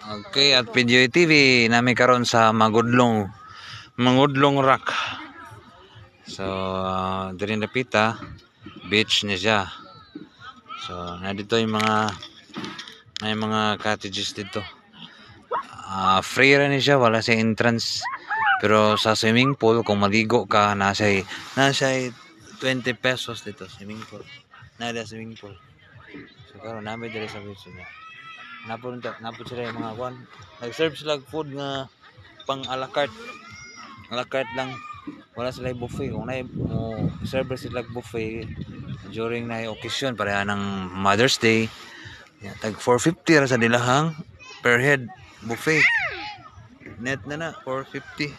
Okay, at PGoy TV nami karon sa Mangudlong Rock. So, diri napita beach ni siya. So, na dito yung may mga cottages dito. Free ra ni siya, wala sa entrance. Pero sa swimming pool kung maligo ka nasa 20 pesos dito swimming pool. Nada swimming pool. So, karon namin diri sa beach niya. Napon sila yung mga kwan. Nag-serve sila food nga pang a la carte. A la carte lang. Wala sila buffet. Kung mo serve sila buffet during na occasion para ng Mother's Day. Tag 450 ra sa dilahang per head buffet. Net na 450.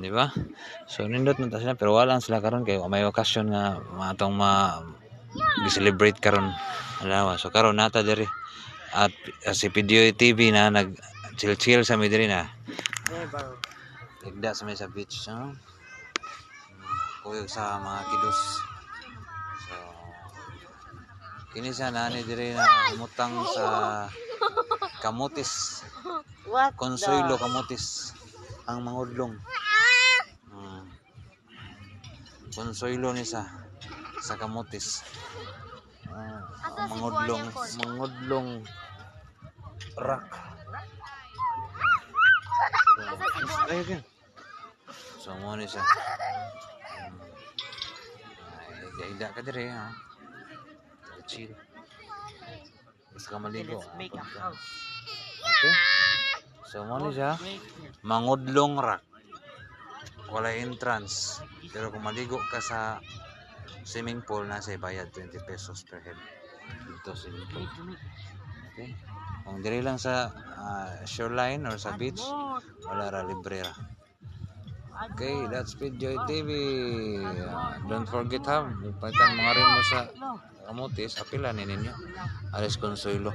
Di ba? So nindot man ta sila pero wala sila karon kay may occasion nga matong gi-celebrate karon. Alawa. So karon nata diri at si PGoy TV na nag chill sa mi diri na. Igda sa may sa beach, no? Kuyog sa mga kidos. So kini siya nani diri na umutang sa Kamutis. Consuelo Kamutis ang Mangudlong. Consuelo ni sa Kamutis. Mangudlong Rock. So mo ni siya. Ida ka dire ha. Chill. Basta ka maligo. Okay. So mo ni siya. Mangudlong Rock. Wala entrance. Pero kung maligo ka sa swimming pool nasa bayad 20 pesos per head. Dito swimming pool. Okay. Kung diri lang sa shoreline or sa beach, wala ra libre ra. Okay, that's PGoy TV. Don't forget ha, pagkan mga rin mo sa Kamutis, apilan ninyo. Alis Consuelo.